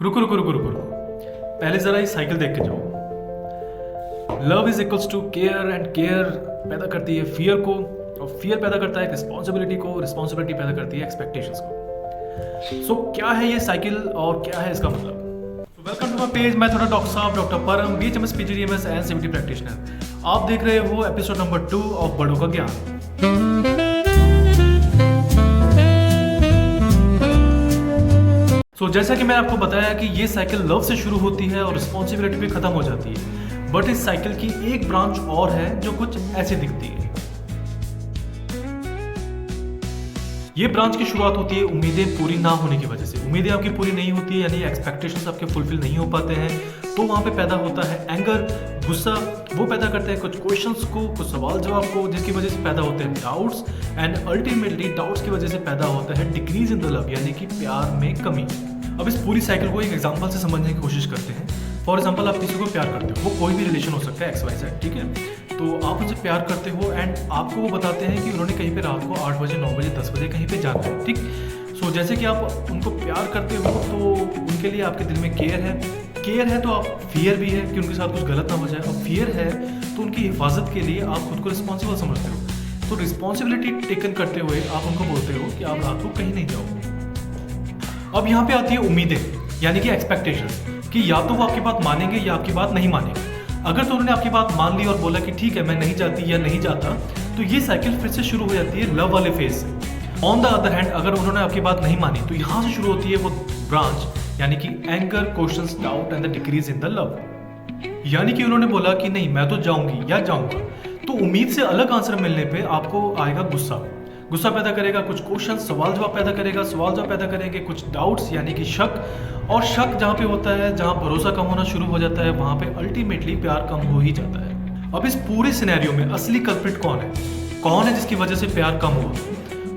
रुको रुको रुको रुको रुको, पहले जरा ये साइकिल देख के जाओ। Love is equals to care, and care पैदा करती है फियर को, और फियर पैदा करता है रिस्पॉन्सिबिलिटी को, रिस्पॉन्सिबिलिटी पैदा करती है एक्सपेक्टेशंस को। सो क्या है ये साइकिल और क्या है इसका मतलब? Welcome to my page. मैं थोड़ा डॉक्टर साहब, doctor Param, BHMS PGDMS and CBT practitioner. आप देख रहे हो एपिसोड नंबर 2 ऑफ बड़ों का ज्ञान। जैसा कि मैंने आपको बताया कि ये साइकिल लव से शुरू होती है और रिस्पॉन्सिबिलिटी पे खत्म हो जाती है, बट इस साइकिल की एक ब्रांच और है जो कुछ ऐसे दिखती है। ये ब्रांच की शुरुआत होती है उम्मीदें पूरी ना होने की वजह से। उम्मीदें आपकी पूरी नहीं होती है, यानी एक्सपेक्टेशंस आपके फुलफिल नहीं हो पाते हैं, तो वहां पे पैदा होता है एंगर, गुस्सा। वो पैदा करते हैं कुछ क्वेश्चंस को, कुछ सवाल जवाब को, जिसकी वजह से पैदा होते हैं डाउट्स, एंड अल्टीमेटली डाउट्स की वजह से पैदा होता है डिक्रीज इन द लव, यानी कि प्यार में कमी। अब इस पूरी साइकिल को एक एग्जांपल से समझने की कोशिश करते हैं। फॉर एग्जांपल, आप किसी को प्यार करते हो, वो कोई भी रिलेशन हो सकता है, XYZ, ठीक है। तो आप उनसे प्यार करते हो एंड आपको वो बताते हैं कि उन्होंने कहीं पे रात को 8 बजे, 9 बजे, 10 बजे कहीं पे जाना है, ठीक। जैसे कि आप उनको प्यार करते हो तो उनके लिए आपके दिल में केयर है तो आप फियर भी है कि उनके साथ कुछ गलत ना हो जाए, और फियर है तो उनकी हिफाजत के लिए आप खुद को रिस्पॉन्सिबल समझते हो। तो रिस्पॉन्सिबिलिटी टेकन करते हुए आप उनको बोलते हो कि आप रात को कहीं नहीं जाओ। अब यहाँ पे आती है उम्मीदें, यानी कि एक्सपेक्टेशंस, कि या तो वो आपकी बात मानेंगे या आपकी बात नहीं मानेंगे। अगर तो उन्होंने आपकी बात मान ली और बोला कि ठीक है मैं नहीं जाती या नहीं जाता, तो ये साइकिल फिर से शुरू हो जाती है लव वाले फेज से। ऑन द अदर हैंड, अगर उन्होंने आपकी बात नहीं मानी, तो यहाँ से शुरू होती है वो ब्रांच, यानी कि anger, questions, doubt and the decrease in the love. यानी कि उन्होंने बोला कि नहीं मैं तो जाऊंगी या जाऊंगा, तो उम्मीद से अलग आंसर मिलने पे आपको आएगा गुस्सा पैदा करेगा, कुछ क्वेश्चन, सवाल जवाब पैदा करेगा, सवाल जवाब पैदा करेंगे कुछ डाउट्स, यानी कि शक, और शक जहाँ पे होता है, जहाँ भरोसा कम होना शुरू हो जाता है, वहाँ पे अल्टीमेटली प्यार कम हो ही जाता है। अब इस पूरे सिनेरियो में असली कल्प्रिट कौन है जिसकी वजह से प्यार कम हुआ?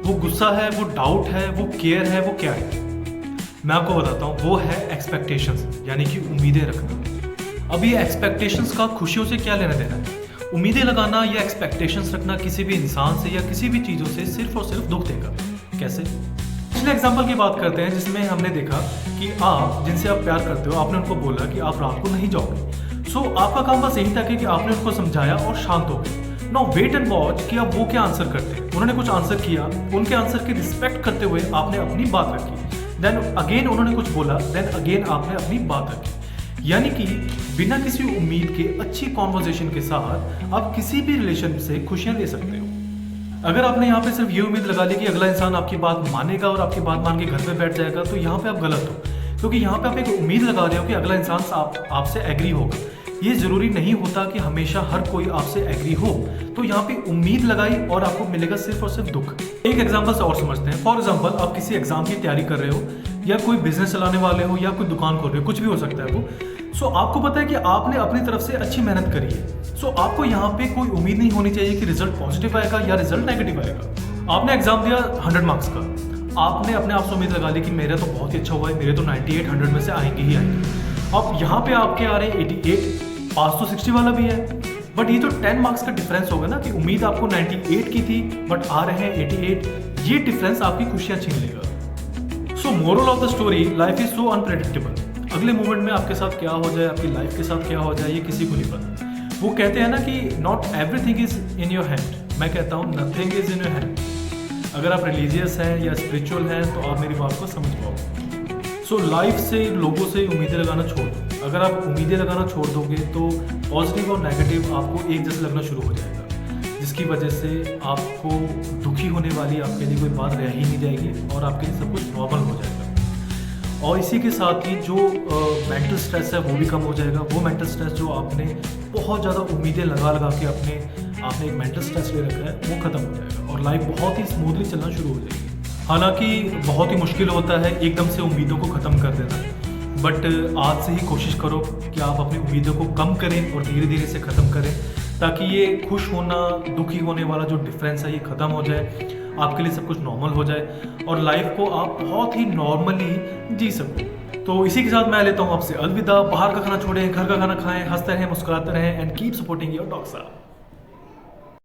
वो गुस्सा है, वो डाउट है, वो केयर है, वो क्या है? मैं आपको बताता हूँ, वो है एक्सपेक्टेशंस, यानी कि उम्मीदें रखना। अब ये एक्सपेक्टेशंस का खुशियों से क्या लेना देना है? उम्मीदें लगाना या एक्सपेक्टेशंस रखना किसी भी इंसान से या किसी भी चीज़ों से सिर्फ और सिर्फ दुख देगा। कैसे? पिछले एग्जाम्पल की बात करते हैं, जिसमें हमने देखा कि आप जिनसे आप प्यार करते हो, आपने उनको बोला कि आप रात को नहीं जाओगे। आपका काम बस यही था कि आपने उनको समझाया और शांत हो गए। नाउ वेट एंड वॉच कि अब वो क्या आंसर करते हैं। उन्होंने कुछ आंसर किया, उनके आंसर की रिस्पेक्ट करते हुए आपने अपनी बात रखी, देन अगेन उन्होंने कुछ बोला, देन अगेन आपने अपनी बात रखी। यानी कि बिना किसी उम्मीद के अच्छी कॉन्वर्सेशन के साथ आप किसी भी रिलेशन से खुशियां ले सकते हो। अगर आपने यहाँ पे सिर्फ ये उम्मीद लगा ली कि अगला इंसान आपकी बात मानेगा और आपकी बात मान के घर पे बैठ जाएगा, तो यहाँ पे आप गलत हो, क्योंकि यहाँ पे आप एक उम्मीद लगा रहे हो कि अगला इंसान आपसे एग्री होगा। ये जरूरी नहीं होता कि हमेशा हर कोई आपसे एग्री हो। तो यहाँ पे उम्मीद लगाई और आपको मिलेगा सिर्फ और सिर्फ दुख। एक एग्जाम्पल से और समझते हैं। फॉर एग्जाम्पल, आप किसी एग्जाम की तैयारी कर रहे हो, या कोई बिजनेस चलाने वाले हो, या कोई दुकान खोल रहे हो, कुछ भी हो सकता है वो। आपको पता है कि आपने अपनी तरफ से अच्छी मेहनत करी है। आपको यहाँ पे कोई उम्मीद नहीं होनी चाहिए कि रिजल्ट पॉजिटिव आएगा या रिजल्ट नेगेटिव आएगा। आपने एग्जाम दिया 100 मार्क्स का, आपने अपने आप से उम्मीद लगा ली कि मेरा तो बहुत ही अच्छा हुआ है, मेरे तो 98 100 में से आएंगे ही आएंगे। अब यहाँ पे आपके आ रहे हैं 88, पास तो 60 वाला भी है, बट ये तो 10 मार्क्स का डिफरेंस होगा ना, कि उम्मीद आपको 98 की थी बट आ रहे हैं 88। ये डिफरेंस आपकी खुशियाँ छीन लेगा। Moral of the story, life is so unpredictable. अगले मोमेंट में आपके साथ क्या हो जाए, आपकी लाइफ के साथ क्या हो जाए, ये किसी को नहीं पता। वो कहते हैं ना कि not everything is in your hand. मैं कहता हूँ nothing is in your hand. अगर आप रिलीजियस हैं या स्पिरिचुअल हैं तो आप मेरी बात को समझ पाओ। लाइफ से, लोगों से उम्मीदें लगाना छोड़ दो। अगर आप उम्मीदें लगाना छोड़ दोगे तो पॉजिटिव और नेगेटिव आपको एक जैसे लगना शुरू हो जाएगा, जिसकी वजह से आपको दुखी होने वाली आपके लिए कोई बात रह ही नहीं जाएगी और आपके लिए सब कुछ नॉर्मल हो जाएगा। और इसी के साथ ही जो मेंटल स्ट्रेस है वो भी कम हो जाएगा। वो मेंटल स्ट्रेस जो आपने बहुत ज़्यादा उम्मीदें लगा के आपने एक मेंटल स्ट्रेस ले रखा है, वो खत्म हो जाएगा और लाइफ बहुत ही स्मूथली चलना शुरू हो जाएगी। हालांकि बहुत ही मुश्किल होता है एकदम से उम्मीदों को ख़त्म कर देना, बट आज से ही कोशिश करो कि आप अपनी उम्मीदों को कम करें और धीरे धीरे से ख़त्म करें, ताकि ये खुश होना, दुखी होने वाला जो डिफरेंस है ये ख़त्म हो जाए, आपके लिए सब कुछ नॉर्मल हो जाए और लाइफ को आप बहुत ही नॉर्मली जी सको। तो इसी के साथ मैं लेता हूँ आपसे अलविदा। बाहर का खाना छोड़ें, घर का खाना खाएं, हंसते रहें, मुस्कुराते रहें, and keep supporting your dog साहब।